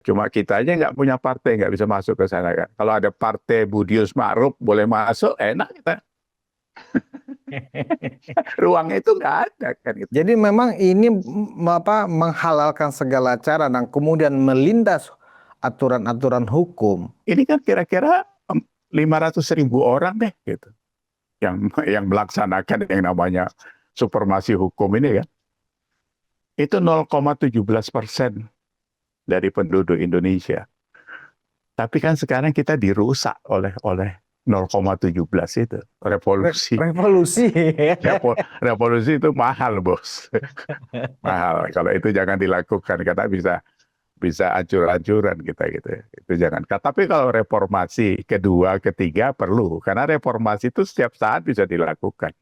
Cuma kita aja nggak punya partai, nggak bisa masuk ke sana kan. Kalau ada partai Budius Ma'ruf boleh masuk, enak kita. Ruangnya itu nggak ada kan gitu. Jadi memang ini menghalalkan segala cara dan kemudian melindas aturan-aturan hukum. Ini kan kira-kira 500.000 orang deh gitu. Yang melaksanakan yang namanya supremasi hukum ini kan. Itu 0,17% dari penduduk Indonesia. Tapi kan sekarang kita dirusak oleh 0,17 itu. Revolusi. Revolusi. Revolusi itu mahal, bos. Mahal. Kalau itu jangan dilakukan, karena bisa ancur-ancuran kita gitu. Itu jangan. Tapi kalau reformasi kedua, ketiga perlu. Karena reformasi itu setiap saat bisa dilakukan.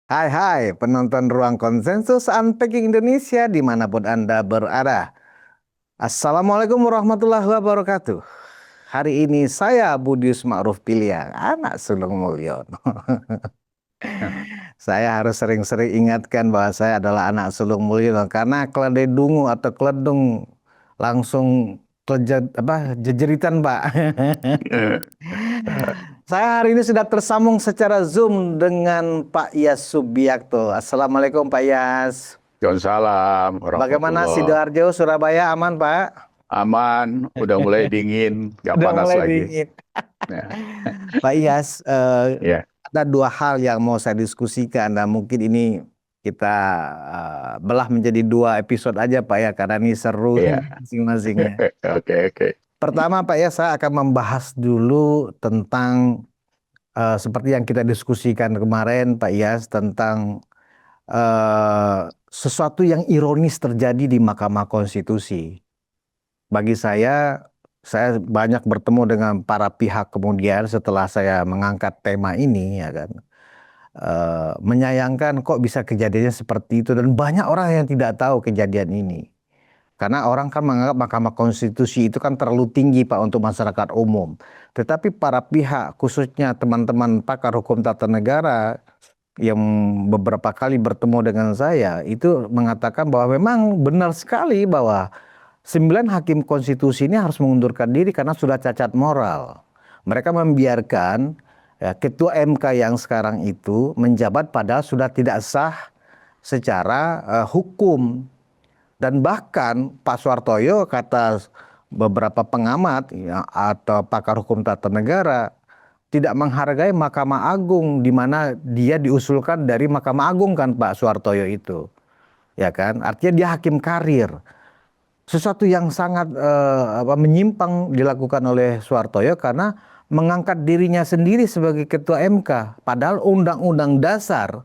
Hai penonton Ruang Konsensus Unpacking Indonesia dimanapun Anda berada. Assalamualaikum warahmatullahi wabarakatuh. Hari ini saya Budius Ma'ruf Piliang, anak sulung Mulyono. Saya harus sering-sering ingatkan bahwa saya adalah anak sulung Mulyono karena keledungu atau keledung langsung jejeritan, Pak. Saya hari ini sudah tersambung secara Zoom dengan Pak Yas Subiakto. Assalamualaikum Pak Yas. Waalaikumsalam Bagaimana warahmatullahi. Sidoarjo, Surabaya aman Pak? Aman, udah mulai dingin, nggak Udah panas mulai lagi. dingin. Ya. Pak Yas, Ya. ada dua hal yang mau saya diskusikan dan mungkin ini kita belah menjadi dua episode aja Pak ya, karena ini seru Ya. masing-masingnya. Oke. Pertama Pak Yas, saya akan membahas dulu tentang seperti yang kita diskusikan kemarin Pak Yas tentang sesuatu yang ironis terjadi di Mahkamah Konstitusi. Bagi saya banyak bertemu dengan para pihak kemudian setelah saya mengangkat tema ini, ya kan, menyayangkan kok bisa kejadiannya seperti itu dan banyak orang yang tidak tahu kejadian ini. Karena orang kan menganggap Mahkamah Konstitusi itu kan terlalu tinggi Pak untuk masyarakat umum. Tetapi para pihak, khususnya teman-teman pakar hukum tata negara yang beberapa kali bertemu dengan saya, itu mengatakan bahwa memang benar sekali bahwa 9 hakim konstitusi ini harus mengundurkan diri karena sudah cacat moral. Mereka membiarkan ketua MK yang sekarang itu menjabat padahal sudah tidak sah secara hukum. Dan bahkan Pak Suhartoyo, kata beberapa pengamat ya, atau pakar hukum tata negara, tidak menghargai Mahkamah Agung, di mana dia diusulkan dari Mahkamah Agung kan Pak Suhartoyo itu, ya kan? Artinya dia hakim karir. Sesuatu yang sangat menyimpang dilakukan oleh Suhartoyo karena mengangkat dirinya sendiri sebagai ketua MK, padahal Undang-Undang Dasar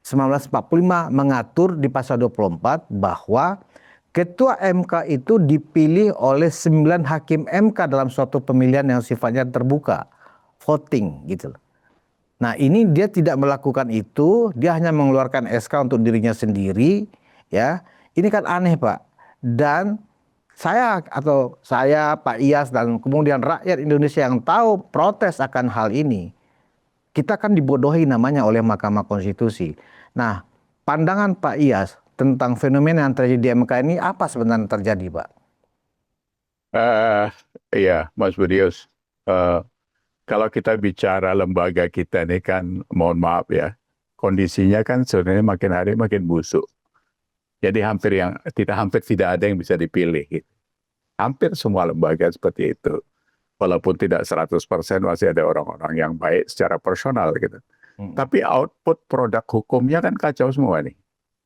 1945 mengatur di pasal 24 bahwa ketua MK itu dipilih oleh 9 hakim MK dalam suatu pemilihan yang sifatnya terbuka, voting gitu. Nah ini dia tidak melakukan itu, dia hanya mengeluarkan SK untuk dirinya sendiri, ya. Ini kan aneh Pak. Dan saya Pak Iyas dan kemudian rakyat Indonesia yang tahu protes akan hal ini, kita kan dibodohi namanya oleh Mahkamah Konstitusi. Nah, pandangan Pak Iyas tentang fenomena yang terjadi di MK ini apa sebenarnya terjadi, Pak? Iya, Mas Budius. Kalau kita bicara lembaga kita ini kan, mohon maaf ya, kondisinya kan sebenarnya makin hari makin busuk. Jadi hampir tidak ada yang bisa dipilih. Gitu. Hampir semua lembaga seperti itu. Walaupun tidak 100% masih ada orang-orang yang baik secara personal gitu. Tapi output produk hukumnya kan kacau semua nih.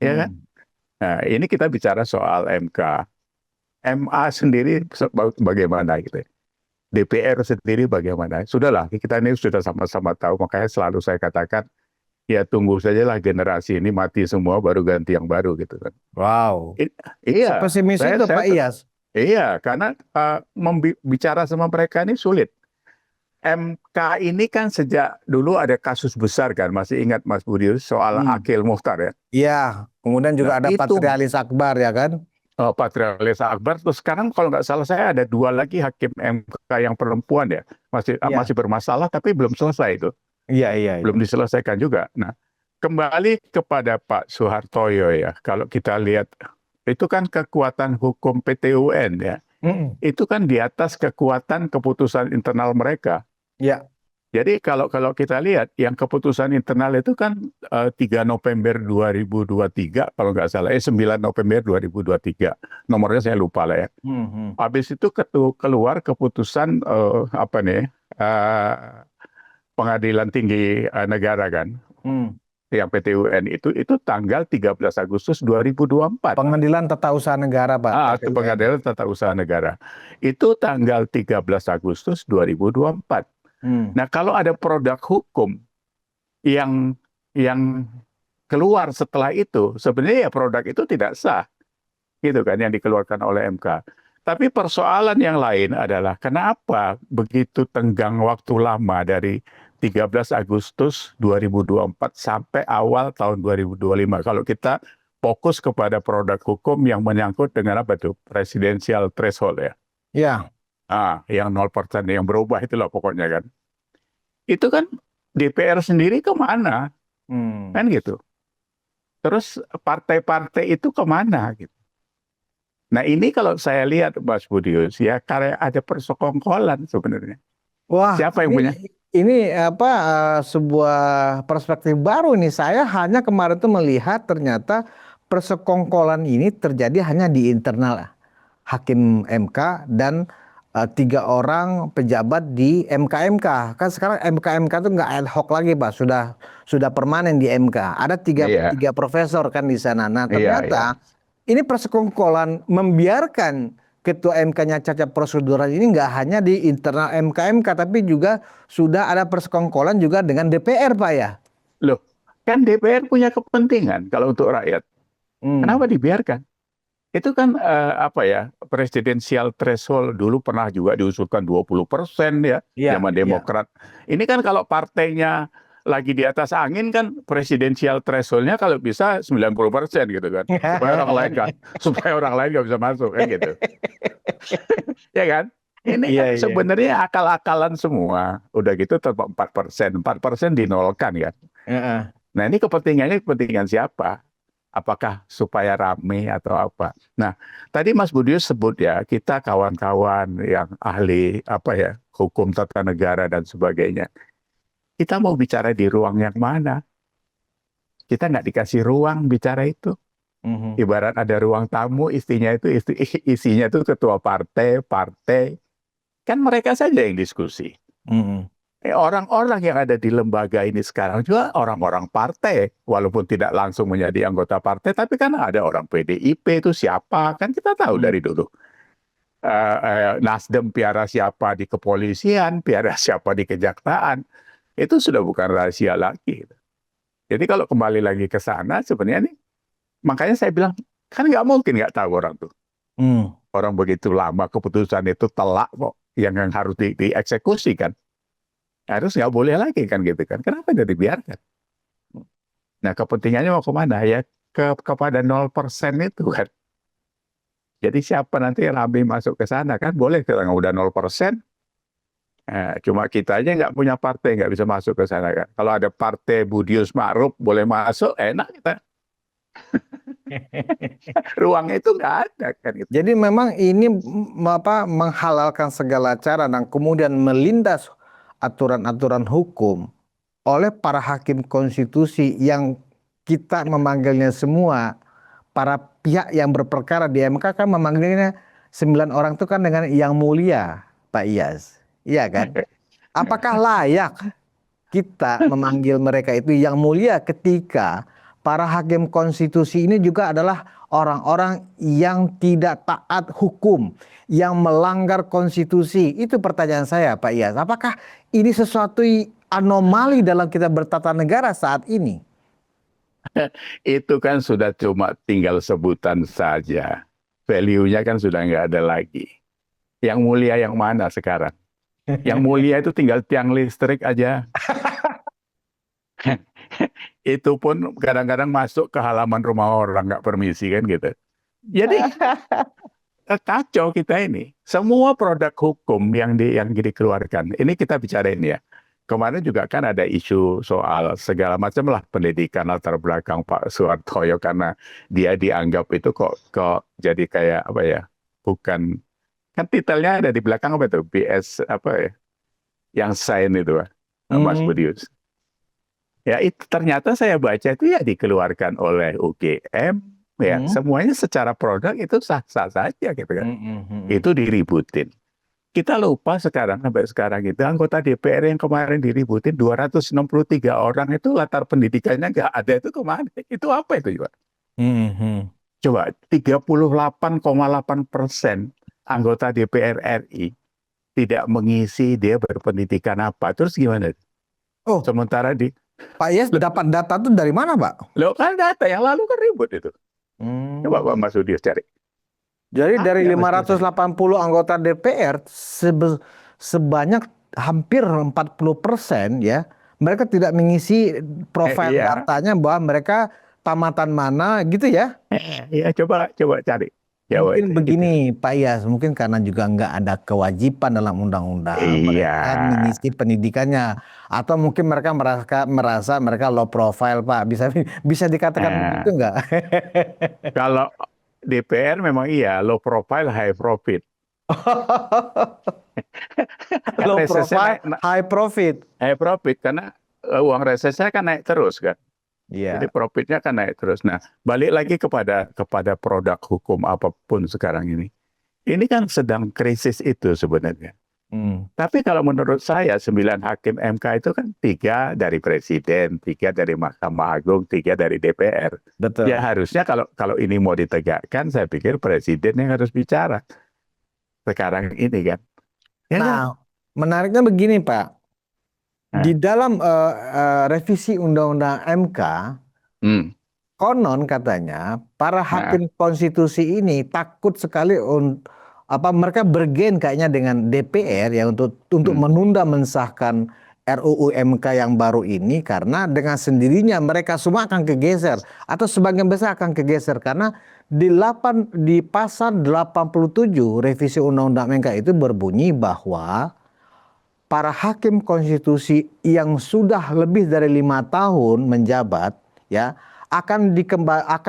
Ya kan? Nah, ini kita bicara soal MK. MA sendiri bagaimana gitu. DPR sendiri bagaimana. Sudahlah, kita ini sudah sama-sama tahu. Makanya selalu saya katakan, ya tunggu sajalah generasi ini mati semua baru ganti yang baru gitu kan. Wow. Iya. Sepesimis itu Pak Iyas. Iya, karena bicara sama mereka ini sulit. MK ini kan sejak dulu ada kasus besar kan, masih ingat Mas Budius soal Akil Mukhtar ya? Iya, kemudian juga ada itu, Patrialis Akbar ya kan? Patrialis Akbar. Terus sekarang kalau nggak salah saya ada 2 lagi hakim MK yang perempuan ya, masih Iya, masih bermasalah tapi belum selesai itu, iya, iya, iya. belum diselesaikan juga. Nah, kembali kepada Pak Soehartoyo ya, kalau kita lihat itu kan kekuatan hukum PT UN ya, Mm-mm. itu kan di atas kekuatan keputusan internal mereka. Ya, Jadi kalau kalau kita lihat yang keputusan internal itu kan 3 November 2023 kalau nggak salah, 9 November 2023. Nomornya saya lupa lah ya. Mhm. Habis itu keluar keputusan apa nih, eh, Pengadilan Tinggi Negara kan, Hmm. yang PT UN itu tanggal 13 Agustus 2024. Pengadilan Tata Usaha Negara, Pak, Itu PTUN. Pengadilan Tata Usaha Negara. Itu tanggal 13 Agustus 2024. Hmm. Nah, kalau ada produk hukum yang yang keluar setelah itu, sebenarnya ya produk itu tidak sah, gitu kan, yang dikeluarkan oleh MK. Tapi persoalan yang lain adalah kenapa begitu tenggang waktu lama dari 13 Agustus 2024 sampai awal tahun 2025. Kalau kita fokus kepada produk hukum yang menyangkut dengan apa tuh? Presidensial threshold ya. Ya. Yang 0% yang berubah itu loh pokoknya kan. Itu kan DPR sendiri kemana? Hmm. Kan gitu. Terus partai-partai itu kemana gitu. Nah ini kalau saya lihat Mas Budius ya karena ada persekongkolan sebenarnya. Wah, Siapa yang ini punya? ini apa sebuah perspektif baru nih. Saya hanya kemarin tuh melihat ternyata persekongkolan ini terjadi hanya di internal Hakim MK dan 3 orang pejabat di MK-MK. Kan sekarang MK-MK tuh nggak ad hoc lagi, Pak. Sudah permanen di MK. Ada tiga Iya, tiga profesor kan di sana. Nah, iya, iya. ternyata ini persekongkolan membiarkan ketua MK-nya cacat prosedural ini nggak hanya di internal MK-MK, tapi juga sudah ada persekongkolan juga dengan DPR, Pak ya. Loh, kan DPR punya kepentingan kalau untuk rakyat. Hmm. Kenapa dibiarkan? Itu kan apa ya, presidensial threshold dulu pernah juga diusulkan 20% ya, Iya, zaman iya. Demokrat. Ini kan kalau partainya lagi di atas angin kan presidensial threshold-nya kalau bisa 90% gitu kan. Supaya orang lain nggak bisa masuk kan gitu. Ya kan? Ini Iya, kan iya. sebenarnya akal-akalan semua. Udah gitu tetap 4%. 4% dinolkan kan. Heeh. Nah ini kepentingannya kepentingan siapa? Apakah supaya rame atau apa? Nah, tadi Mas Budius sebut ya, kita kawan-kawan yang ahli apa ya, hukum tata negara dan sebagainya. Kita mau bicara di ruang yang mana? Kita nggak dikasih ruang bicara itu. Mhm. Ibarat ada ruang tamu, isinya itu ketua partai, partai. Kan mereka saja yang diskusi. Mhm. Orang-orang yang ada di lembaga ini sekarang juga orang-orang partai, walaupun tidak langsung menjadi anggota partai, tapi kan ada orang PDIP itu siapa, kan kita tahu Mhm. dari dulu. Nasdem piara siapa di kepolisian, piara siapa di kejaksaan, itu sudah bukan rahasia lagi. Jadi kalau kembali lagi ke sana, sebenarnya nih, makanya saya bilang, kan nggak mungkin nggak tahu orang tuh. Hmm. Orang begitu lama keputusan itu telak kok, yang harus dieksekusi kan. Harus nggak boleh lagi kan gitu kan. Kenapa jadi dibiarkan? Nah, kepentingannya mau kemana? Ya kepada 0% itu kan. Jadi siapa nanti yang ramai masuk ke sana kan boleh kalau udah 0%. Cuma kita aja nggak punya partai nggak bisa masuk ke sana kan. Kalau ada partai Budius Ma'ruf boleh masuk, enak kita. Ruang itu nggak ada kan gitu. Jadi memang ini menghalalkan segala cara dan kemudian melindas aturan-aturan hukum oleh para hakim konstitusi yang kita memanggilnya semua para pihak yang berperkara di MK kan memanggilnya 9 orang itu kan dengan yang mulia, Pak Iyas. Iya kan? Apakah layak kita memanggil mereka itu yang mulia ketika para hakim konstitusi ini juga adalah orang-orang yang tidak taat hukum, yang melanggar konstitusi? Itu pertanyaan saya, Pak Iyas. Apakah ini sesuatu anomali dalam kita bertata negara saat ini? Itu kan sudah cuma tinggal sebutan saja. Value-nya kan sudah nggak ada lagi. Yang mulia yang mana sekarang? Yang mulia itu tinggal tiang listrik aja. Itu pun kadang-kadang masuk ke halaman rumah orang nggak permisi kan gitu. Jadi kacau kita ini. Semua produk hukum yang dikeluarkan. Ini kita bicarain ya. Kemarin juga kan ada isu soal segala macam lah pendidikan latar belakang Pak Soeharto karena dia dianggap itu kok jadi kayak apa ya? Bukan, kan titelnya ada di belakang apa itu? BS apa ya? Yang sign itu, Mas Hmm. Budius. Ya itu ternyata saya baca itu ya dikeluarkan oleh UGM, ya Hmm. semuanya secara produk itu sah-sah saja gitu kan. Hmm. Itu diributin. Kita lupa sekarang sampai sekarang itu anggota DPR yang kemarin diributin 263 orang itu latar pendidikannya nggak ada, itu kemana? Itu apa itu juga? Hmm. Hmm. Coba 38,8% anggota DPR RI tidak mengisi dia berpendidikan apa. Terus gimana? Oh, Sementara Pak Yes dapat data itu dari mana, Pak? lo kan data yang lalu kan ribut itu. Coba Pak Hmm. Mas Udius cari. Jadi dari Ada Mas Udius cari. 580 anggota DPR sebanyak hampir 40% ya, mereka tidak mengisi profil Iya, datanya bahwa mereka tamatan mana gitu ya. iya coba cari. Jawa Mungkin itu. begini Pak Yas, mungkin karena juga nggak ada kewajiban dalam undang-undang Iya. mereka mengisi pendidikannya, atau mungkin mereka merasa mereka low profile Pak, bisa bisa dikatakan begitu Nah, nggak? kalau DPR memang iya low profile high profit. Kan Low resesnya profile, high profit. high profit karena uang resesnya kan naik terus kan. Jadi Iya. profitnya kan naik terus. Nah, balik lagi kepada produk hukum apapun sekarang ini. Ini kan sedang krisis itu sebenarnya. Hmm, Tapi kalau menurut saya 9 hakim MK itu kan 3 dari Presiden, 3 dari Mahkamah Agung, 3 dari DPR. Ya betul. harusnya kalau ini mau ditegakkan, saya pikir Presiden yang harus bicara sekarang ini kan. Ya kan? Nah, menariknya begini Pak, di Nah, dalam revisi Undang-Undang MK, hmm, konon katanya para nah, hakim konstitusi ini takut sekali apa mereka bergen kayaknya dengan DPR ya untuk hmm, menunda mensahkan RUU MK yang baru ini, karena dengan sendirinya mereka semua akan kegeser atau sebagian besar akan kegeser karena di pasal 87 revisi Undang-Undang MK itu berbunyi bahwa para hakim konstitusi yang sudah lebih dari 5 tahun menjabat ya akan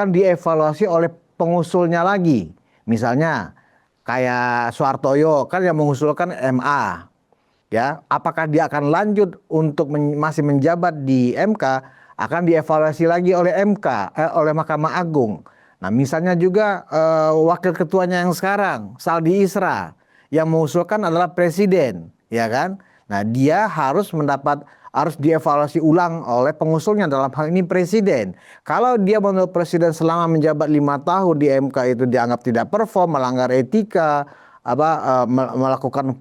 dievaluasi oleh pengusulnya lagi. Misalnya kayak Soehartoyo kan yang mengusulkan MA, ya apakah dia akan lanjut untuk masih menjabat di MK, akan dievaluasi lagi oleh MK, oleh Mahkamah Agung. Nah misalnya juga wakil ketuanya yang sekarang Saldi Isra yang mengusulkan adalah presiden, ya kan. Nah dia harus dievaluasi ulang oleh pengusulnya, dalam hal ini presiden. Kalau dia menurut presiden selama menjabat 5 tahun di MK itu dianggap tidak perform, melanggar etika, melakukan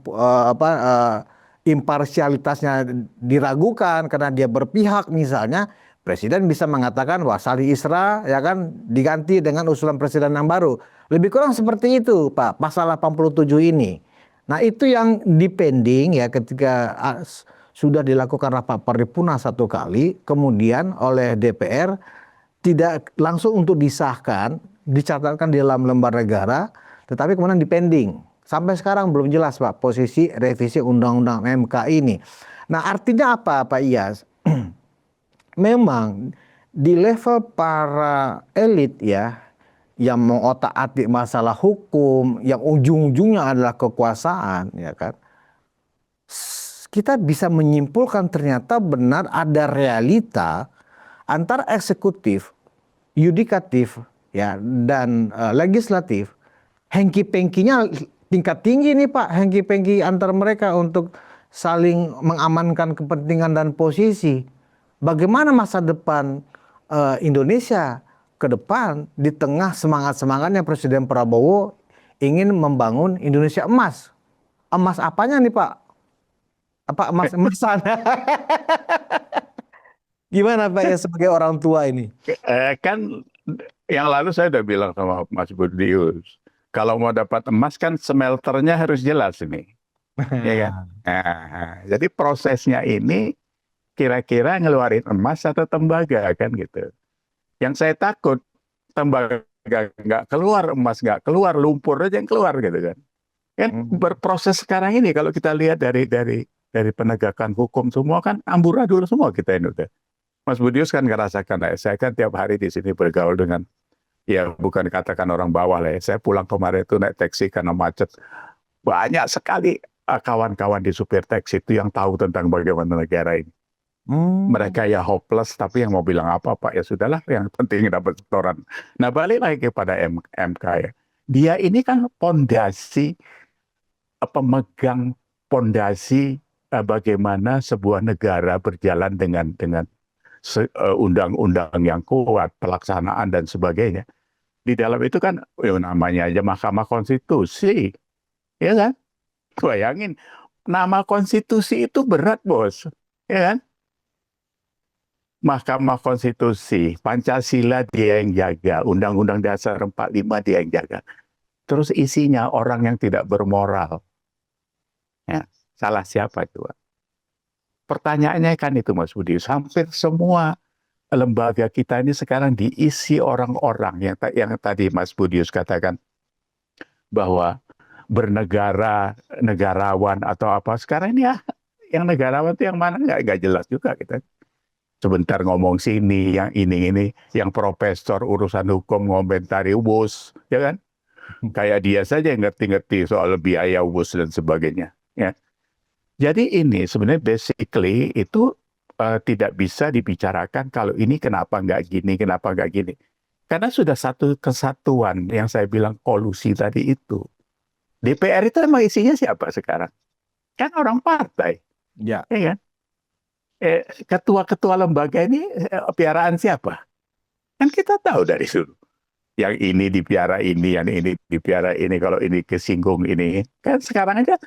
imparsialitasnya diragukan karena dia berpihak misalnya, presiden bisa mengatakan wah Saldi Isra ya kan diganti dengan usulan presiden yang baru. Lebih kurang seperti itu Pak, pasal 87 ini. Nah itu yang dipending ya ketika sudah dilakukan rapat paripurna 1 kali, kemudian oleh DPR tidak langsung untuk disahkan, dicatatkan di dalam lembar negara, tetapi kemudian dipending. Sampai sekarang belum jelas Pak posisi revisi Undang-Undang MK ini. Nah artinya apa Pak Iyas? Memang di level para elit ya, yang mengotak-atik masalah hukum, yang ujung-ujungnya adalah kekuasaan, ya kan? Kita bisa menyimpulkan ternyata benar ada realita antara eksekutif, yudikatif, ya dan legislatif. Hengki-pengkinya tingkat tinggi nih Pak, hengki-pengki antar mereka untuk saling mengamankan kepentingan dan posisi. Bagaimana masa depan Indonesia ke depan di tengah semangat-semangatnya Presiden Prabowo ingin membangun Indonesia emas. Emas apanya nih Pak? Apa emas-emasan? Gimana Pak ya sebagai orang tua ini? kan yang lalu saya udah bilang sama Mas Budius, kalau mau dapat emas kan smelternya harus jelas ini, ya kan? Nah, jadi prosesnya ini kira-kira ngeluarin emas atau tembaga kan gitu. Yang saya takut tembaga tembaga nggak keluar, emas nggak keluar, lumpur aja yang keluar gitu kan. Kan berproses sekarang ini kalau kita lihat dari penegakan hukum semua kan amburadul semua kita ini udah. Mas Budius kan ngerasakan lah, saya kan tiap hari di sini bergaul dengan, ya bukan katakan orang bawah lah ya. Saya pulang kemarin itu naik taksi karena macet. Banyak sekali kawan-kawan di supir taksi itu yang tahu tentang bagaimana negara ini. Mereka ya hopeless, tapi yang mau bilang apa-apa ya sudahlah, yang penting dapat setoran. Nah balik lagi kepada MK ya. Dia ini kan pondasi, pemegang pondasi bagaimana sebuah negara berjalan dengan undang-undang yang kuat, pelaksanaan dan sebagainya. Di dalam itu kan namanya aja Mahkamah Konstitusi, ya kan? Bayangin, nama konstitusi itu berat, Bos. Ya kan? Mahkamah Konstitusi, Pancasila dia yang jaga, Undang-Undang Dasar 45 dia yang jaga. Terus isinya orang yang tidak bermoral. Ya, salah siapa itu? Pertanyaannya kan itu Mas Budi, hampir semua lembaga kita ini sekarang diisi orang-orang yang tadi Mas Budius katakan bahwa bernegara, negarawan atau apa. Sekarang ini ya, yang negarawan itu yang mana nggak jelas juga kita. Sebentar ngomong sini, yang ini, yang profesor urusan hukum ngomentari WUS, ya kan? Kayak dia saja yang ngerti-ngerti soal biaya WUS dan sebagainya. Ya. Jadi ini sebenarnya basically itu tidak bisa dibicarakan kalau ini kenapa nggak gini, kenapa nggak gini. Karena sudah satu kesatuan yang saya bilang kolusi tadi itu. DPR itu emang isinya siapa sekarang? Kan orang partai, Ya. ya kan? Ketua-ketua lembaga ini piaraan siapa? Kan kita tahu dari dulu. Yang ini dipiara ini, yang ini dipiara ini, kalau ini kesinggung ini. Kan sekarang aja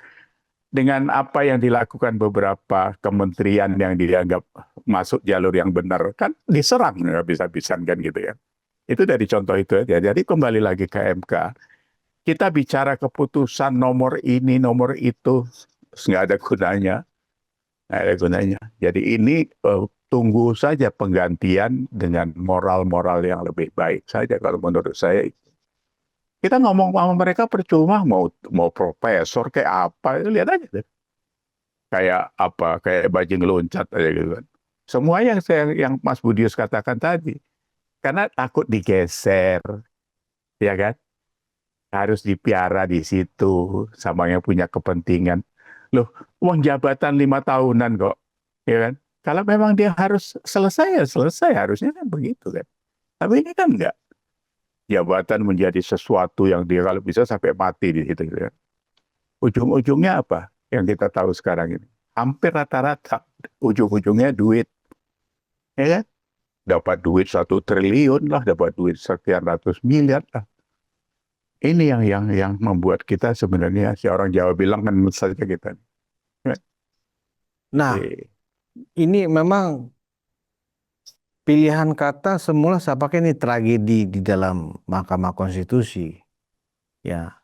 dengan apa yang dilakukan beberapa kementerian yang dianggap masuk jalur yang benar, kan diserang habis-habisan kan gitu ya. Itu dari contoh itu aja. Jadi kembali lagi ke MK. Kita bicara keputusan nomor ini, nomor itu, nggak ada gunanya. Nggak ada gunanya. Jadi ini tunggu saja penggantian dengan moral-moral yang lebih baik saja kalau menurut saya. Kita ngomong sama mereka percuma, mau profesor kayak apa, lihat aja deh. Kayak apa, kayak bajing loncat aja gitu kan. Semua yang Mas Budius katakan tadi, karena takut digeser, ya kan? Harus dipiara di situ sama yang punya kepentingan. Loh, uang jabatan 5 tahunan kok, ya kan? Kalau memang dia harus selesai ya selesai, harusnya kan begitu kan. Tapi ini kan enggak. Jabatan menjadi sesuatu yang dia kalau bisa sampai mati di situ. Gitu kan. Ujung-ujungnya apa yang kita tahu sekarang ini? Hampir rata-rata ujung-ujungnya duit, ya kan? Dapat duit 1 triliun lah, dapat duit sekian ratus miliar lah. Ini yang membuat kita sebenarnya, si orang Jawa bilang kan saja kita. Nah, ini memang pilihan kata semula saya pakai ini tragedi di dalam Mahkamah Konstitusi. Ya.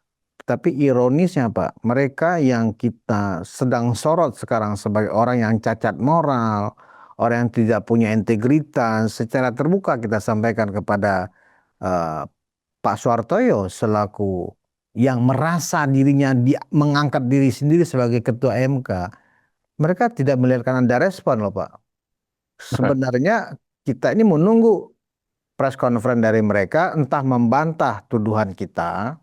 Tapi ironisnya Pak, mereka yang kita sedang sorot sekarang sebagai orang yang cacat moral, orang yang tidak punya integritas, secara terbuka kita sampaikan kepada Pak Soehartojo selaku yang merasa dirinya mengangkat diri sendiri sebagai ketua MK. Mereka tidak melihatkan ada respon loh Pak. Sebenarnya kita ini menunggu press conference dari mereka, entah membantah tuduhan kita,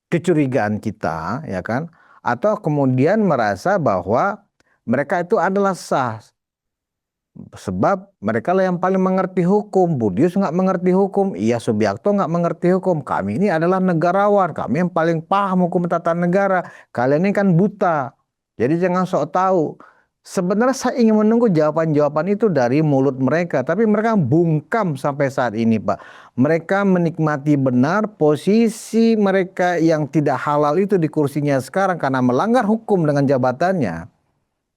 kecurigaan kita, ya kan? Atau kemudian merasa bahwa mereka itu adalah sah. Sebab mereka lah yang paling mengerti hukum. Budius nggak mengerti hukum, Iya Subiakto nggak mengerti hukum. Kami ini adalah negarawan, kami yang paling paham hukum tata negara. Kalian ini kan buta. Jadi jangan sok tahu. Sebenarnya saya ingin menunggu jawaban-jawaban itu dari mulut mereka, tapi mereka bungkam sampai saat ini, Pak. Mereka menikmati benar posisi mereka yang tidak halal itu di kursinya sekarang karena melanggar hukum dengan jabatannya.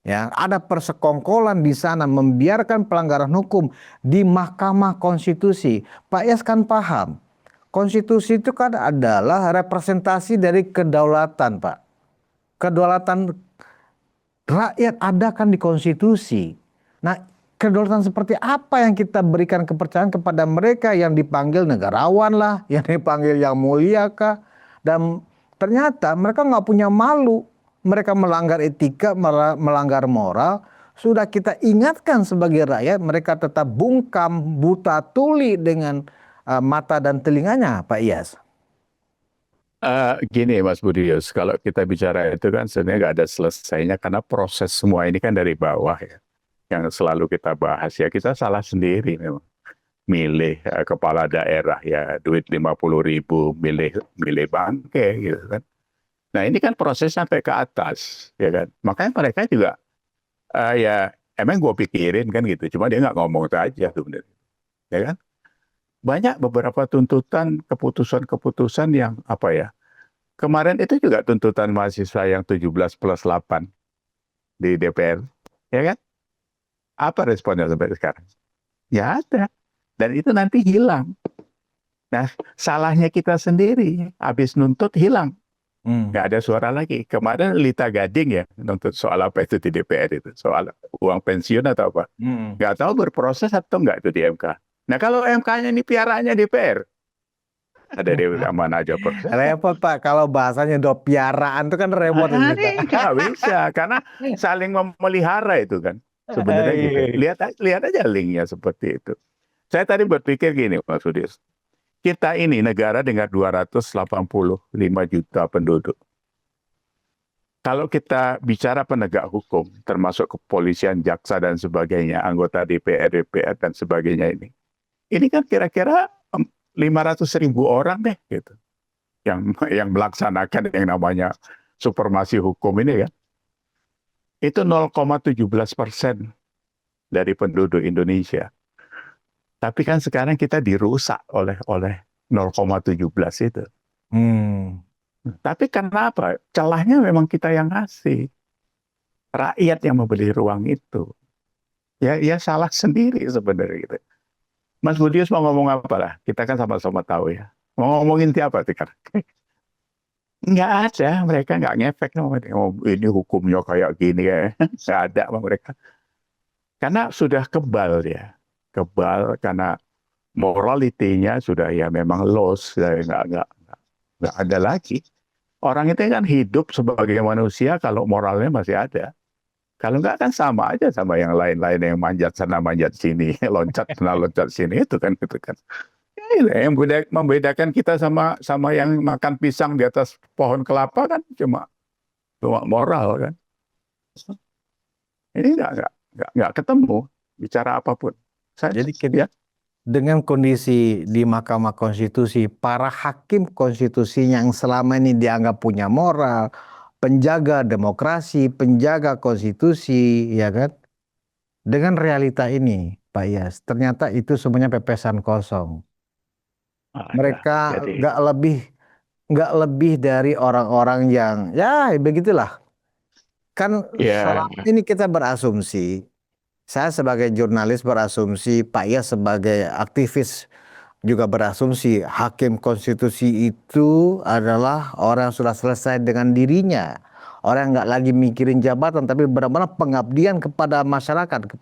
Ya, ada persekongkolan di sana membiarkan pelanggaran hukum di Mahkamah Konstitusi. Pak Yas kan paham, konstitusi itu kan adalah representasi dari kedaulatan, Pak. Kedaulatan rakyat ada kan di konstitusi. Nah, kedaulatan seperti apa yang kita berikan kepercayaan kepada mereka yang dipanggil negarawan lah, yang dipanggil yang mulia kah? Dan ternyata mereka nggak punya malu. Mereka melanggar etika, melanggar moral. Sudah kita ingatkan sebagai rakyat, mereka tetap bungkam, buta tuli dengan mata dan telinganya, Pak Iyas. Gini Mas Budius, kalau kita bicara itu kan sebenarnya nggak ada selesainya karena proses semua ini kan dari bawah ya. Yang selalu kita bahas ya kita salah sendiri memang. Milih kepala daerah ya duit 50.000, milih bangke gitu kan. Nah ini kan proses sampai ke atas ya kan. Makanya mereka juga ya emang gue pikirin kan gitu. Cuma dia nggak ngomong saja sebenarnya. Ya kan? Banyak beberapa tuntutan, keputusan-keputusan yang apa ya. Kemarin itu juga tuntutan mahasiswa yang 17+8 di DPR. Ya kan? Apa responnya sampai sekarang? Ya ada. Dan itu nanti hilang. Nah, salahnya kita sendiri. Habis nuntut hilang. Nggak ada suara lagi. Kemarin Lita Gading ya nuntut soal apa itu di DPR itu. Soal uang pensiun atau apa. Nggak tahu berproses atau nggak itu di MK. Nah, kalau MK-nya ini piaraannya DPR. Ada di mana aja proses. Repot Pak, kalau bahasanya do piaraan itu kan repot ini Pak. Nggak bisa. Karena saling memelihara itu kan. Sebenarnya gitu. Lihat aja linknya seperti itu. Saya tadi berpikir gini Pak Sudis. Kita ini negara dengan 285 juta penduduk. Kalau kita bicara penegak hukum, termasuk kepolisian, jaksa, dan sebagainya, anggota DPR, DPR, dan sebagainya ini kan kira-kira 500.000 orang deh, gitu, yang melaksanakan yang namanya supremasi hukum ini kan. Itu 0,17% dari penduduk Indonesia. Tapi kan sekarang kita dirusak oleh 0,17 itu. Tapi kenapa? Celahnya memang kita yang ngasih. Rakyat yang membeli ruang itu. Ya salah sendiri sebenarnya gitu. Mas Budius mau ngomong apa lah? Kita kan sama-sama tahu ya. Mau ngomongin siapa sekarang? Nggak ada. Mereka nggak ngefek. Oh, ini hukumnya kayak gini ya. Nggak ada sama mereka. Karena sudah kebal ya. Kebal karena moralitinya sudah ya memang lost. Nggak ada lagi. Orang itu kan hidup sebagai manusia kalau moralnya masih ada. Kalau nggak kan sama aja sama yang lain-lain yang manjat sana manjat sini, loncat sana loncat sini itu kan gitu kan. Ya, yang membedakan kita sama yang makan pisang di atas pohon kelapa kan cuma moral kan. Ini nggak ketemu bicara apapun. Jadi dengan kondisi di Mahkamah Konstitusi, para hakim konstitusi yang selama ini dianggap punya moral, penjaga demokrasi, penjaga konstitusi, ya kan? Dengan realita ini, Pak Iyas, ternyata itu semuanya pepesan kosong. Mereka nggak lebih dari orang-orang yang ya begitulah. Kan selama ini kita berasumsi. Saya sebagai jurnalis berasumsi, Pak Iyas sebagai aktivis juga berasumsi hakim konstitusi itu adalah orang yang sudah selesai dengan dirinya. Orang yang nggak lagi mikirin jabatan, tapi benar-benar pengabdian kepada masyarakat.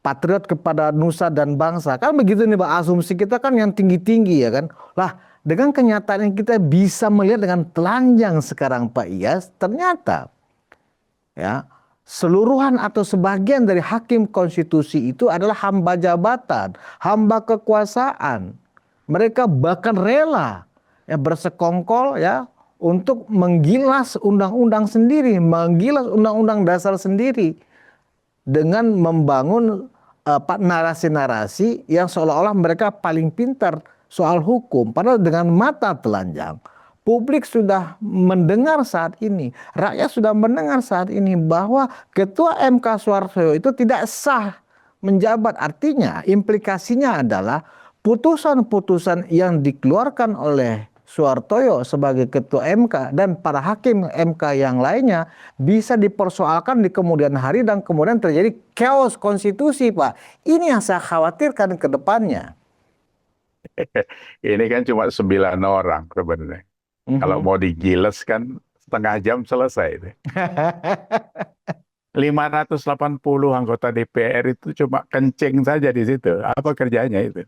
Patriot kepada nusa dan bangsa. Kan begitu nih Pak, asumsi kita kan yang tinggi-tinggi ya kan. Lah dengan kenyataan yang kita bisa melihat dengan telanjang sekarang Pak Iyas, ternyata ya seluruhan atau sebagian dari hakim konstitusi itu adalah hamba jabatan, hamba kekuasaan. Mereka bahkan rela ya bersekongkol ya untuk menggilas undang-undang sendiri, menggilas undang-undang dasar sendiri dengan membangun narasi-narasi yang seolah-olah mereka paling pintar soal hukum, padahal dengan mata telanjang. Publik sudah mendengar saat ini, rakyat sudah mendengar saat ini bahwa Ketua MK Suhartoyo itu tidak sah menjabat. Artinya implikasinya adalah putusan-putusan yang dikeluarkan oleh Suhartoyo sebagai Ketua MK dan para hakim MK yang lainnya bisa dipersoalkan di kemudian hari dan kemudian terjadi chaos konstitusi, Pak. Ini yang saya khawatirkan ke depannya. Ini kan cuma 9 orang sebenarnya. Kalau mau digiles kan setengah jam selesai. 580 anggota DPR itu cuma kencing saja di situ. Apa kerjanya itu?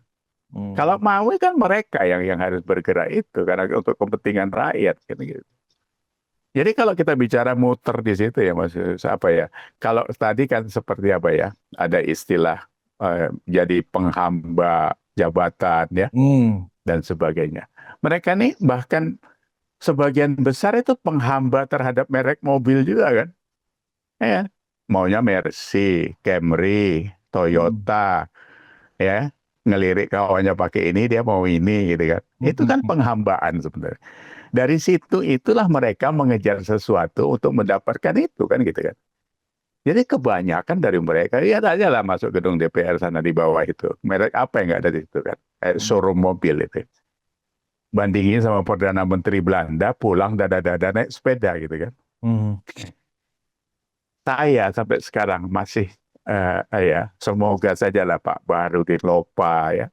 Kalau Hmm. mau kan mereka yang harus bergerak itu karena untuk kepentingan rakyat kan gitu. Jadi kalau kita bicara muter di situ ya Mas, apa ya? Kalau tadi kan seperti apa ya? Ada istilah jadi penghamba jabatan ya Hmm. dan sebagainya. Mereka nih bahkan sebagian besar itu penghamba terhadap merek mobil juga kan? Ya, maunya Mercy, Camry, Hmm. Toyota, ya ngelirik kawannya pakai ini dia mau ini gitu kan. Itu kan Hmm. penghambaan sebenarnya. Dari situ itulah mereka mengejar sesuatu untuk mendapatkan itu kan gitu kan. Jadi kebanyakan dari mereka ya aja lah masuk gedung DPR sana di bawah itu. Merek apa yang nggak ada di situ kan? Showroom mobil itu. Bandingin sama Perdana Menteri Belanda pulang dada-dada naik sepeda gitu kan. Hmm. Saya sampai sekarang masih ya semoga saja lah Pak Baru di Lopa ya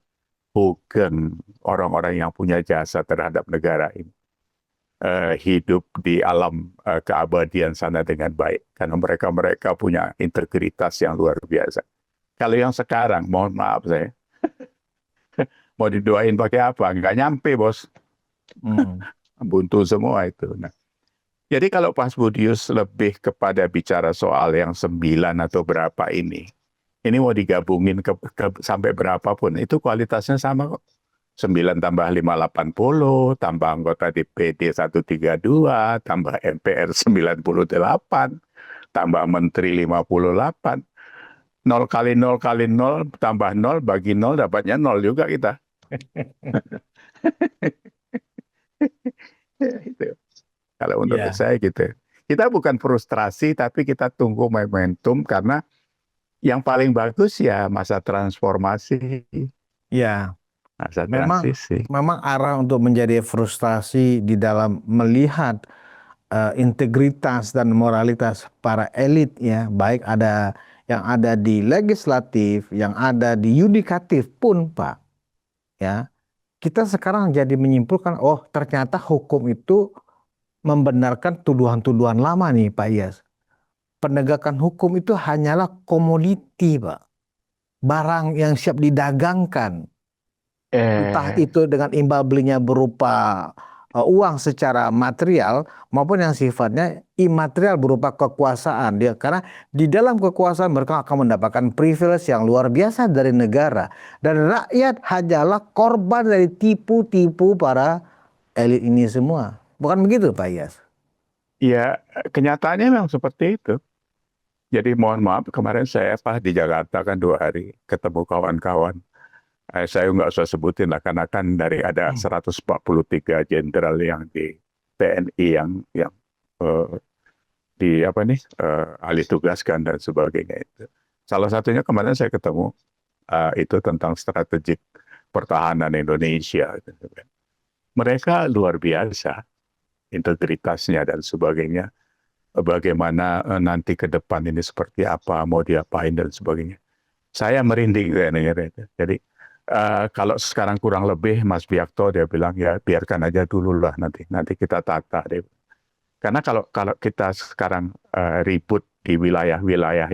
Hugeng orang-orang yang punya jasa terhadap negara ini hidup di alam keabadian sana dengan baik karena mereka punya integritas yang luar biasa. Kalau yang sekarang, mohon maaf saya, mau didoain pakai apa? Nggak nyampe bos, Hmm. buntu semua itu. Nah, jadi kalau Pak Budius lebih kepada bicara soal yang 9 atau berapa ini mau digabungin sampai berapapun, itu kualitasnya sama kok. 9 tambah 580, tambah anggota DPD 132, tambah MPR 98, tambah menteri 58. 0 kali 0 kali 0 tambah 0 bagi 0 dapatnya 0 juga kita. Itu. Kalau menurut Ya, saya gitu. Kita bukan frustrasi tapi kita tunggu momentum karena yang paling bagus ya masa transformasi, ya. masa Memang transisi. memang arah untuk menjadi frustasi di dalam melihat integritas dan moralitas para elit ya, baik ada yang ada di legislatif, yang ada di yudikatif pun, Pak. Ya, kita sekarang jadi menyimpulkan, oh ternyata hukum itu membenarkan tuduhan-tuduhan lama nih, Pak Iyas. Penegakan hukum itu hanyalah komoditi, Pak. Barang yang siap didagangkan. Entah Eh, itu dengan imbal belinya berupa uang secara material maupun yang sifatnya imaterial berupa kekuasaan dia karena di dalam kekuasaan mereka akan mendapatkan privilege yang luar biasa dari negara dan rakyat hanyalah korban dari tipu-tipu para elit ini semua, bukan begitu Pak Iyas? ya kenyataannya memang seperti itu. Jadi mohon maaf kemarin saya di Jakarta kan 2 hari ketemu kawan-kawan. Saya nggak usah sebutin lah karena kan dari ada 143 jenderal yang di TNI yang eh, di apa nih alih tugaskan dan sebagainya itu. Salah satunya kemarin saya ketemu itu tentang strategik pertahanan Indonesia. Gitu kan. Mereka luar biasa integritasnya dan sebagainya. Bagaimana nanti ke depan ini seperti apa, mau diapain dan sebagainya. Saya merinding saya dengar itu. Jadi kalau sekarang kurang lebih Mas Biakto dia bilang ya biarkan aja dulu lah nanti kita tata deh. Karena kalau kalau kita sekarang ribut di wilayah-wilayah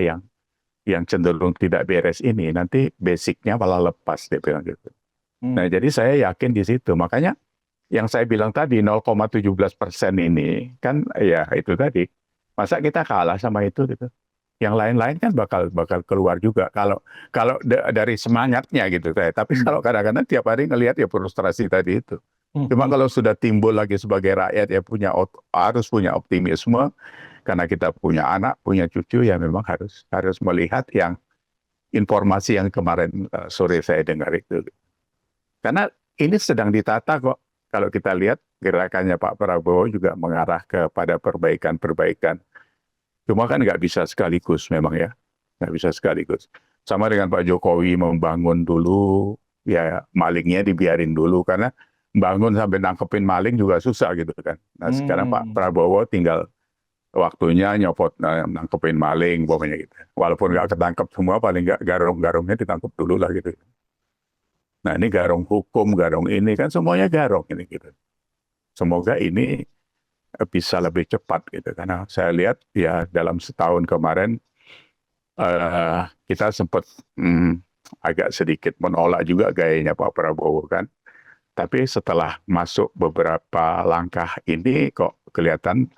yang cenderung tidak beres ini, nanti basicnya malah lepas dia bilang gitu. Nah Hmm. jadi saya yakin di situ. Makanya yang saya bilang tadi 0,17% ini kan ya itu tadi. Masa kita kalah sama itu gitu. Yang lain-lain kan bakal bakal keluar juga kalau kalau dari semangatnya gitu saya. Tapi kalau kadang-kadang tiap hari ngelihat ya frustrasi tadi itu. Cuma kalau sudah timbul lagi sebagai rakyat ya harus punya optimisme karena kita punya anak, punya cucu ya memang harus harus melihat yang informasi yang kemarin sore saya dengar itu. Karena ini sedang ditata kok. Kalau kita lihat gerakannya Pak Prabowo juga mengarah kepada perbaikan-perbaikan. Cuma kan nggak bisa sekaligus memang ya. Nggak bisa sekaligus. Sama dengan Pak Jokowi membangun dulu, ya malingnya dibiarin dulu. Karena bangun sampai nangkepin maling juga susah gitu kan. Nah sekarang Pak Hmm. Prabowo tinggal waktunya nyopot nangkepin maling pokoknya gitu. Walaupun nggak Hmm. ketangkep semua, paling nggak garong-garongnya ditangkep dulu lah gitu. Nah ini garong hukum, garong ini kan semuanya garong ini gitu. Semoga ini bisa lebih cepat gitu. Karena saya lihat ya dalam setahun kemarin kita sempat agak sedikit menolak juga gayanya Pak Prabowo kan. Tapi setelah masuk beberapa langkah ini kok kelihatan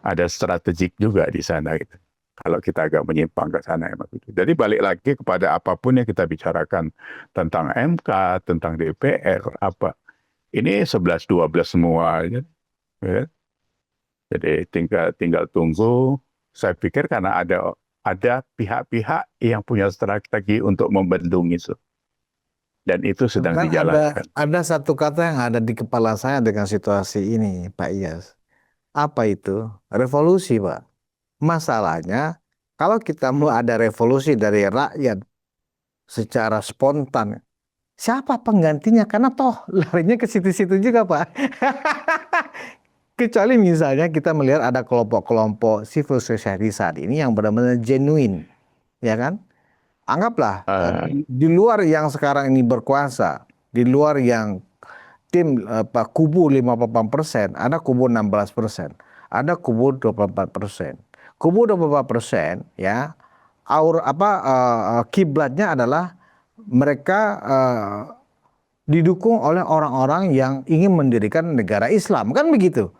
ada strategik juga di sana gitu. Kalau kita agak menyimpang ke sana emang gitu. Jadi balik lagi kepada apapun yang kita bicarakan tentang MK, tentang DPR, apa. Ini 11-12 semua. Ya. Jadi tinggal tunggu. Saya pikir karena ada pihak-pihak yang punya strategi untuk membendung itu. Dan itu sedang Kan dijalankan. ada satu kata yang ada di kepala saya dengan situasi ini, Pak Iyas. Apa itu? Revolusi, Pak. Masalahnya, kalau kita mau ada revolusi dari rakyat secara spontan, siapa penggantinya? Karena toh larinya ke situ-situ juga, Pak. Kecuali misalnya kita melihat ada kelompok-kelompok civil society saat ini yang benar-benar genuine, ya kan? Anggaplah di luar yang sekarang ini berkuasa, di luar yang tim kubu 58%, ada kubu 16%, ada kubu 24%. Kubu 24% ya, kiblatnya adalah mereka didukung oleh orang-orang yang ingin mendirikan negara Islam, kan begitu?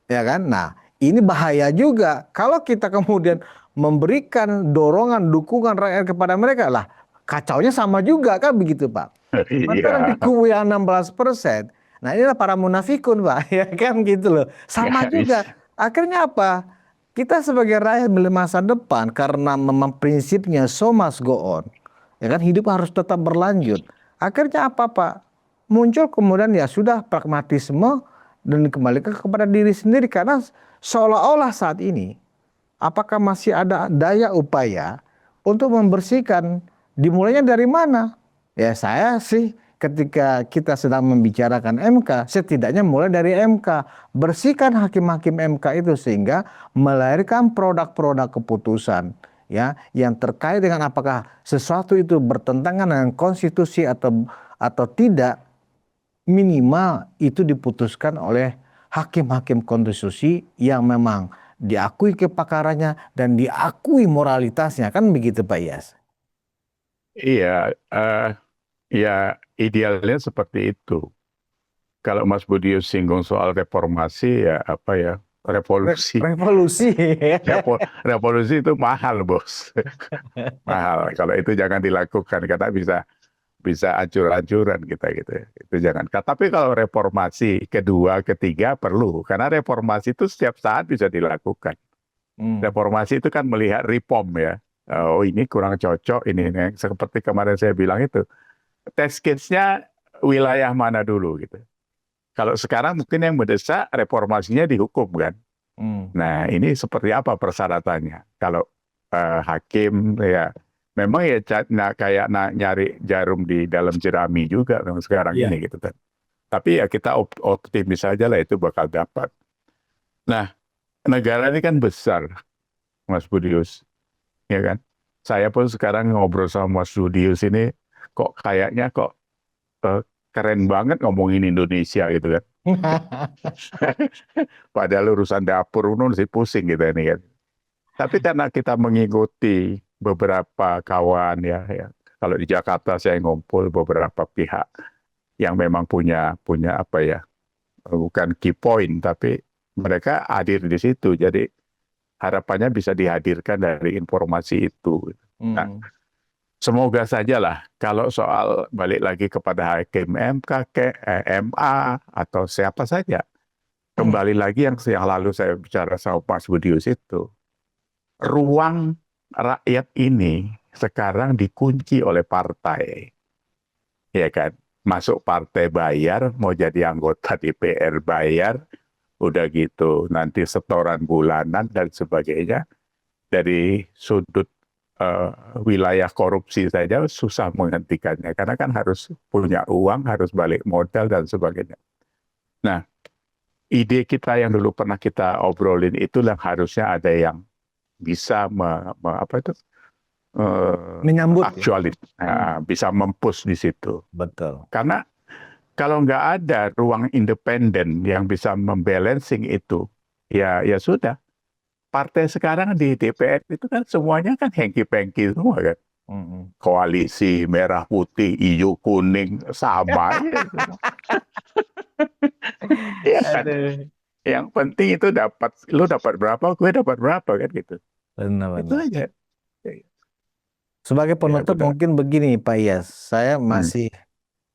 Ya kan? Nah, ini bahaya juga kalau kita kemudian memberikan dorongan dukungan rakyat kepada mereka lah, kacaunya sama juga kan begitu, Pak. Sementara di Iya, kubu yang 16%, nah inilah para munafikun, Pak, ya kan gitu loh. Sama nggak juga. bisa. Akhirnya apa? Kita sebagai rakyat melihat masa depan karena memang prinsipnya so must go on. Ya kan hidup harus tetap berlanjut. Akhirnya apa, Pak? Muncul kemudian ya sudah pragmatisme dan dikembalikan kepada diri sendiri karena seolah-olah saat ini apakah masih ada daya upaya untuk membersihkan, dimulainya dari mana? Ya saya sih ketika kita sedang membicarakan MK, setidaknya mulai dari MK. Bersihkan hakim-hakim MK itu sehingga melahirkan produk-produk keputusan ya yang terkait dengan apakah sesuatu itu bertentangan dengan konstitusi atau tidak, minimal itu diputuskan oleh hakim-hakim konstitusi yang memang diakui kepakarannya dan diakui moralitasnya, kan begitu Pak Iyas? Iya, ya idealnya seperti itu. Kalau Mas Budius singgung soal reformasi, ya apa ya, revolusi. Revolusi. Revolusi itu mahal, bos. Mahal. Kalau itu jangan dilakukan, karena bisa ancur-ancuran kita gitu ya. Itu jangan. Tapi kalau reformasi kedua, ketiga perlu. Karena reformasi itu setiap saat bisa dilakukan. Reformasi itu kan melihat reform ya. Oh ini kurang cocok, ini. Seperti kemarin saya bilang itu. Test case-nya wilayah mana dulu gitu. Kalau sekarang mungkin yang mendesak reformasinya dihukum kan. Nah ini seperti apa persyaratannya? Kalau hakim ya memang ya kayak nyari jarum di dalam jerami juga sekarang Iya. ini gitu kan. Tapi ya kita optimis aja lah itu bakal dapat. Nah negara ini kan besar, Mas Budius, ya kan? Saya pun sekarang ngobrol sama Mas Budius ini kok kayaknya kok eh, keren banget ngomongin Indonesia gitu kan. Padahal urusan dapur sih pusing gitu ini kan. Tapi karena kita mengikuti beberapa kawan ya, kalau di Jakarta saya ngumpul beberapa pihak yang memang punya apa ya, bukan key point tapi mereka hadir di situ. Jadi harapannya bisa dihadirkan dari informasi itu. Nah, semoga saja lah kalau soal balik lagi kepada hakim MK, MA atau siapa saja, kembali lagi yang lalu saya bicara sama Pak Budius itu. Ruang rakyat ini sekarang dikunci oleh partai, ya kan? Masuk partai bayar, mau jadi anggota DPR bayar, udah gitu nanti setoran bulanan dan sebagainya. Dari sudut wilayah korupsi saja susah menghentikannya, karena kan harus punya uang, harus balik modal dan sebagainya. Nah, ide kita yang dulu pernah kita obrolin itu yang harusnya ada yang bisa Menyambut ya. bisa mempush di situ. Betul. Karena kalau nggak ada ruang independen yang bisa membalancing itu, ya sudah. Partai sekarang di DPR itu kan semuanya kan hengki-pengki semua kan. Mm-mm. Koalisi merah putih, hijau kuning sama aja semua. Iya kan. Aduh. Yang penting itu lu dapat berapa, gue dapat berapa kan gitu. Itu Benar-benar. aja. Sebagai Ya penutup benar. mungkin begini Pak Iyas, Hmm.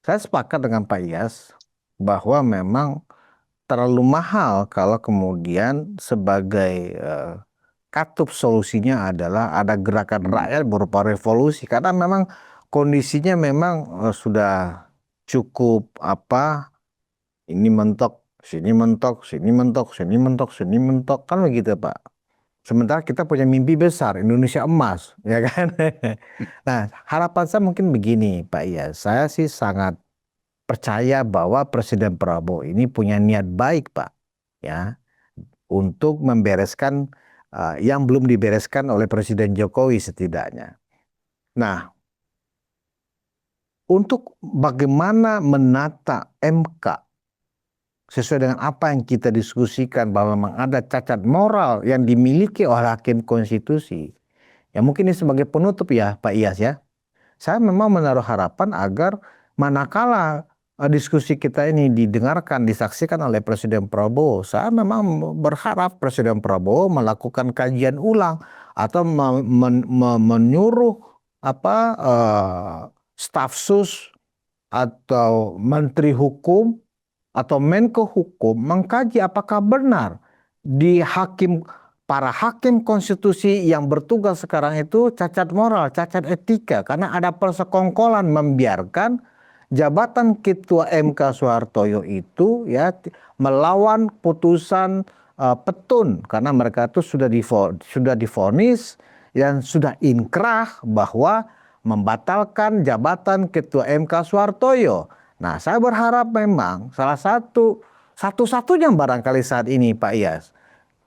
saya sepakat dengan Pak Iyas bahwa memang terlalu mahal kalau kemudian sebagai katup solusinya adalah ada gerakan Hmm. rakyat berupa revolusi karena memang kondisinya memang sudah cukup apa ini mentok, sini mentok, sini mentok, sini mentok, sini mentok kan begitu Pak. Sementara kita punya mimpi besar Indonesia emas, ya kan? Nah, harapan saya mungkin begini, Pak Iya. Saya sih sangat percaya bahwa Presiden Prabowo ini punya niat baik, Pak, ya, untuk membereskan yang belum dibereskan oleh Presiden Jokowi setidaknya. Nah, untuk bagaimana menata MK sesuai dengan apa yang kita diskusikan bahwa memang ada cacat moral yang dimiliki oleh hakim konstitusi. Ya mungkin ini sebagai penutup ya Pak Iyas ya. Saya memang menaruh harapan agar manakala diskusi kita ini didengarkan, disaksikan oleh Presiden Prabowo, saya memang berharap Presiden Prabowo melakukan kajian ulang atau menyuruh apa staf sus atau Menteri Hukum atau Menko Hukum mengkaji apakah benar di para hakim konstitusi yang bertugas sekarang itu cacat moral, cacat etika karena ada persekongkolan membiarkan jabatan Ketua MK Soehartoyo itu ya melawan putusan petun karena mereka itu sudah divonis dan sudah inkrah bahwa membatalkan jabatan Ketua MK Soehartoyo. Nah, saya berharap memang satu-satunya barangkali saat ini Pak Iyas,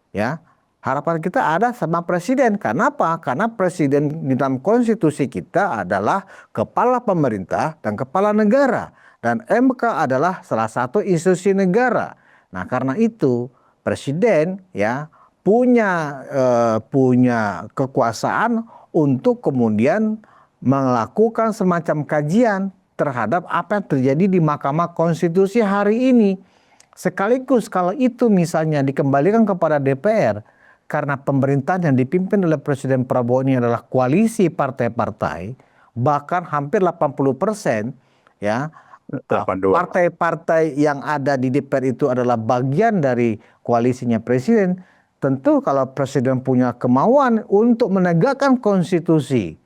ya harapan kita ada sama presiden. Kenapa? Karena presiden di dalam konstitusi kita adalah kepala pemerintah dan kepala negara, dan MK adalah salah satu institusi negara. Nah, karena itu presiden ya punya kekuasaan untuk kemudian melakukan semacam kajian terhadap apa yang terjadi di Mahkamah Konstitusi hari ini. Sekaligus kalau itu misalnya dikembalikan kepada DPR, karena pemerintahan yang dipimpin oleh Presiden Prabowo ini adalah koalisi partai-partai, bahkan hampir 80% ya 82. partai-partai yang ada di DPR itu adalah bagian dari koalisinya Presiden. Tentu kalau Presiden punya kemauan untuk menegakkan konstitusi,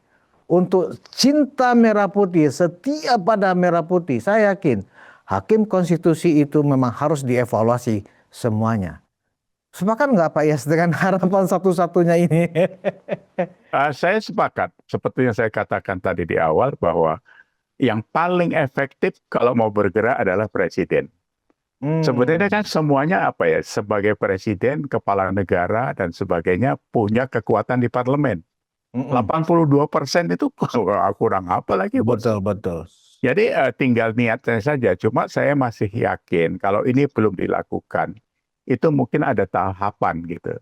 untuk cinta merah putih, setia pada merah putih, saya yakin hakim konstitusi itu memang harus dievaluasi semuanya. Sepakat nggak Pak Yas dengan harapan satu-satunya ini? Saya sepakat, seperti yang saya katakan tadi di awal, bahwa yang paling efektif kalau mau bergerak adalah presiden. Sebenarnya kan semuanya apa ya, sebagai presiden, kepala negara, dan sebagainya punya kekuatan di parlemen. 82% itu kurang apa lagi, Bos? Betul, betul. Jadi tinggal niatnya saja. Cuma saya masih yakin kalau ini belum dilakukan, itu mungkin ada tahapan gitu.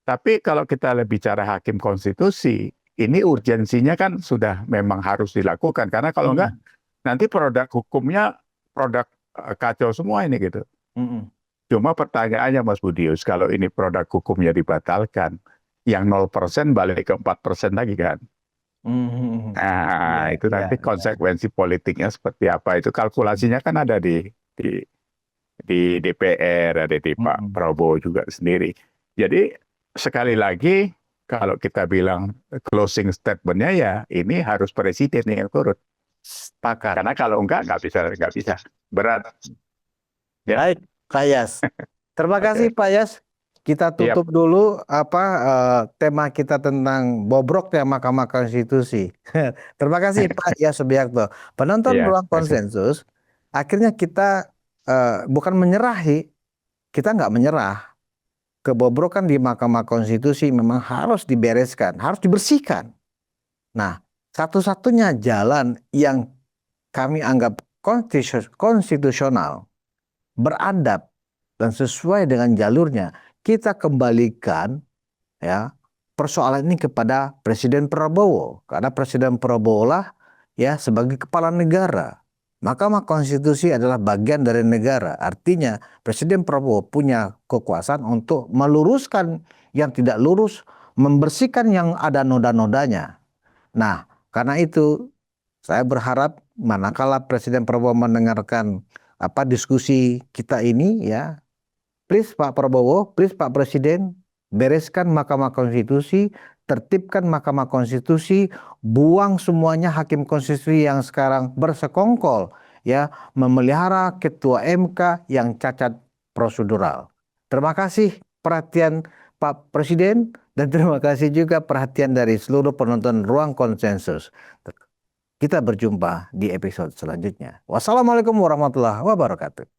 Tapi kalau kita bicara hakim konstitusi, ini urgensinya kan sudah memang harus dilakukan. Karena kalau enggak, nanti produk hukumnya produk kacau semua ini gitu. Cuma pertanyaannya Mas Budius, kalau ini produk hukumnya dibatalkan, yang 0% balik ke 4% lagi kan. Nah, itu nanti konsekuensi politiknya seperti apa. Itu kalkulasinya kan ada di DPR, ada di Pak Prabowo juga sendiri. Jadi sekali lagi, kalau kita bilang closing statement-nya ya, ini harus presiden yang turut. Sepakat. Karena kalau nggak bisa. Berat. Ya. Baik, Pak Yas. Terima kasih Pak Yas. Kita tutup dulu tema kita tentang bobroknya Mahkamah Konstitusi. Terima kasih Pak Yas Subiakto. Penonton Ruang Konsensus, akhirnya kita bukan menyerahi, kita nggak menyerah. Kebobrokan di Mahkamah Konstitusi memang harus dibereskan, harus dibersihkan. Nah, satu-satunya jalan yang kami anggap konstitusional, beradab, dan sesuai dengan jalurnya, kita kembalikan ya persoalan ini kepada Presiden Prabowo, karena Presiden Prabowo lah ya sebagai kepala negara. Mahkamah Konstitusi adalah bagian dari negara. Artinya Presiden Prabowo punya kekuasaan untuk meluruskan yang tidak lurus, membersihkan yang ada noda-nodanya. Nah, karena itu saya berharap manakala Presiden Prabowo mendengarkan diskusi kita ini ya, please Pak Prabowo, please Pak Presiden, bereskan Mahkamah Konstitusi, tertibkan Mahkamah Konstitusi, buang semuanya hakim konstitusi yang sekarang bersekongkol ya memelihara ketua MK yang cacat prosedural. Terima kasih perhatian Pak Presiden dan terima kasih juga perhatian dari seluruh penonton Ruang Konsensus. Kita berjumpa di episode selanjutnya. Wassalamualaikum warahmatullahi wabarakatuh.